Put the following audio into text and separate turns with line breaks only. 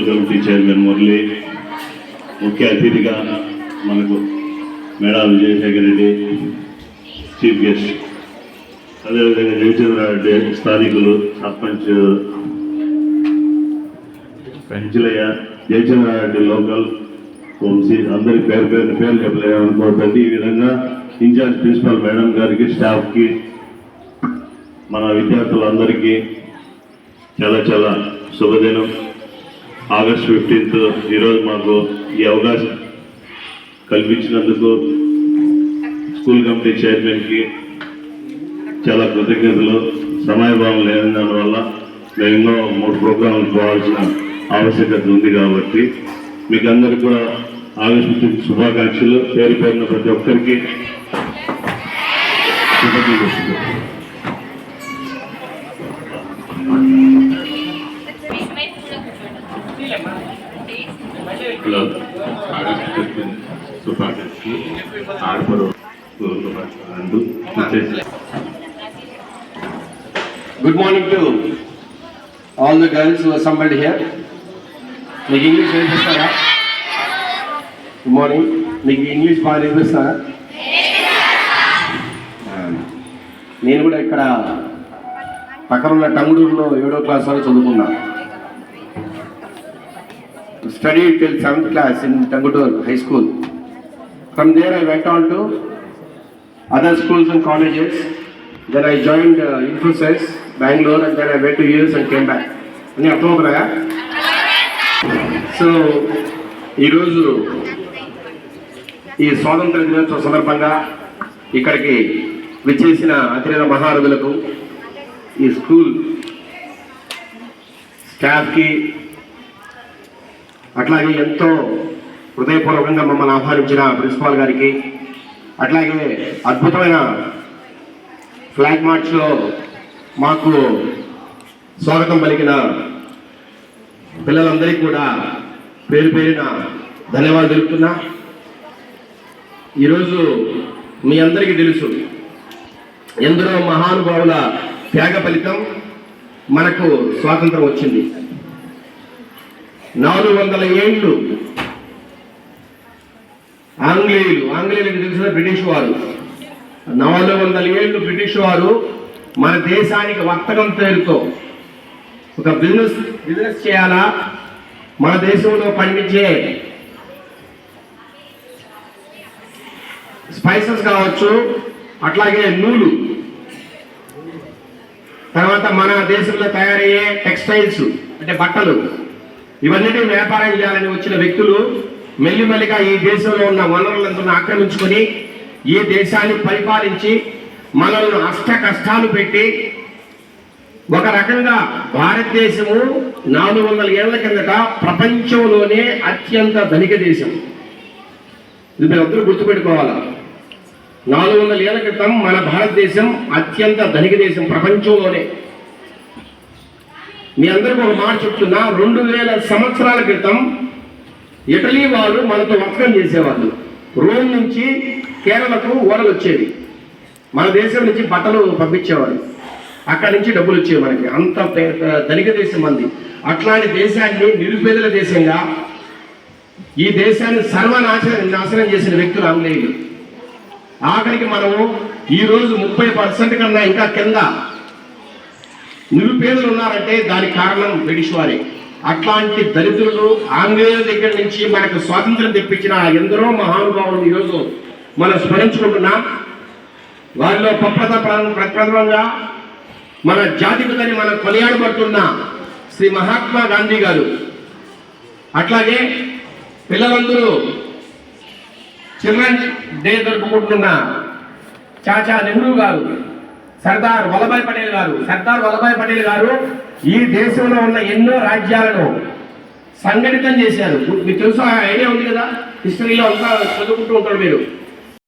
School committee chairman Murali, ముఖ్య అతిథిగా మనకు మేడా విజయశేఖర్ రెడ్డి చీఫ్ గెస్ట్, అదేవిధంగా జయచంద్రారెడ్డి స్థానికులు, సర్పంచ్ పెంచులయ్య, జయచంద్రారెడ్డి లోకల్ వంశీ, అందరి పేరు చెప్పలేమనుకోవద్దండి. ఈ విధంగా ఇన్ఛార్జ్ ప్రిన్సిపల్ మేడం గారికి, స్టాఫ్కి, మన విద్యార్థులందరికీ చాలా శుభదినం. ఆగస్ట్ 15th ఈరోజు మాకు ఈ అవకాశం కల్పించినందుకు స్కూల్ కమిటీ చైర్మన్కి చాలా కృతజ్ఞతలు. సమయభావం లేని దానివల్ల మేము ఎన్నో 3 ప్రోగ్రాంలు పోవాల్సిన ఆవశ్యకత ఉంది కాబట్టి మీకు అందరికీ కూడా ఆగస్ట్ 15 శుభాకాంక్షలు. పేరు పేరున ప్రతి ఒక్కరికి కృతజ్ఞతలు.
Good morning to all the girls who assembled here. మీకు ఇంగ్లీష్ నేర్పిస్తారా? Good morning. మీకు ఇంగ్లీష్ బాగా నేర్పిస్తారా? నేను కూడా ఇక్కడ పక్కన ఉన్న టంగుడూరులో 7వ క్లాస్ వరకు చదువుకున్నా. Studied till 7th class in Tangutur High School. From there I went on to other schools and colleges. Then I joined Infosys, Bangalore, and then I went to US and came back. Ani అర్థమవుతుందా? So ఈరోజు ఈ స్వాతంత్ర దినోత్సవ సందర్భంగా ఇక్కడికి విచ్చేసిన అతిథుల మహారథులకు, ఈ స్కూల్ స్టాఫ్కి, అట్లాగే ఎంతో హృదయపూర్వకంగా మమ్మల్ని ఆహ్వానించిన ప్రిన్సిపాల్ గారికి, అట్లాగే అద్భుతమైన ఫ్లాగ్ మార్చ్లో మాకు స్వాగతం పలికిన పిల్లలందరికీ కూడా పేరు పేరిన ధన్యవాదాలు తెలుపుతున్నా. ఈరోజు మీ అందరికీ తెలుసు, ఎందరో మహానుభావుల త్యాగ ఫలితం మనకు స్వాతంత్రం వచ్చింది. 400 ఏళ్ళు ఆంగ్లేయులకు తెలిసిన బ్రిటిష్ వారు, 400 ఏళ్ళు బ్రిటిష్ వారు మన దేశానికి వర్తకం పేరుతో ఒక బిజినెస్ చేయాలా, మన దేశంలో పండించే స్పైసెస్ కావచ్చు, అట్లాగే నూలు, తర్వాత మన దేశంలో తయారయ్యే టెక్స్టైల్స్ అంటే బట్టలు, ఇవన్నిటి వ్యాపారం చేయాలని వచ్చిన వ్యక్తులు మెల్లిమెల్లిగా ఈ దేశంలో ఉన్న వనరులంతా ఆక్రమించుకొని ఈ దేశాన్ని పరిపాలించి మనల్ని అష్ట కష్టాలు పెట్టి ఒక రకంగా భారతదేశము 400 ఏళ్ల కిందట ప్రపంచంలోనే అత్యంత ధనిక దేశం. ఇది మీరు అందరూ గుర్తుపెట్టుకోవాలా. 400 ఏళ్ల క్రితం మన భారతదేశం అత్యంత ధనిక దేశం ప్రపంచంలోనే. మీ అందరికీ ఒక మాట చెప్తున్నా, 2000 సంవత్సరాల క్రితం ఇటలీ వాళ్ళు మనతో వర్తకం చేసేవాళ్ళు. రోమ్ నుంచి కేరళకు ఓడలు వచ్చేవి, మన దేశం నుంచి బట్టలు పంపించేవారు, అక్కడి నుంచి డబ్బులు వచ్చేవి మనకి. అంత ధనిక దేశం మంది. అట్లాంటి దేశాన్ని నిరుపేదల దేశంగా, ఈ దేశాన్ని నాశనం చేసిన వ్యక్తులు ఆంగ్లేయులు. ఆఖరికి మనము ఈరోజు 30% కన్నా ఇంకా కింద నిరుపేదలు ఉన్నారంటే దానికి కారణం బ్రిటిష్ వారే. అట్లాంటి దరిద్రులు ఆంగ్లేయుల దగ్గర నుంచి మనకు స్వాతంత్రం తెప్పించిన ఎందరో మహానుభావులు ఈరోజు మనం స్మరించుకుంటున్నాం. వారిలో ప్రప్రథమంగా మన జాతిపితని మనం కొనియాడబడుతున్న శ్రీ మహాత్మా గాంధీ గారు, అట్లాగే పిల్లలందరూ చిల్డ్రన్స్ డే జరుపుకుంటున్న చాచా నెహ్రూ గారు, సర్దార్ వల్లభాయ్ పటేల్ గారు ఈ దేశంలో ఉన్న ఎన్నో రాజ్యాలను సంఘటితం చేశారు. మీకు తెలుసు, ఐడియా ఉంది కదా, హిస్టరీలో అంతా చదువుకుంటూ ఉంటారు మీరు.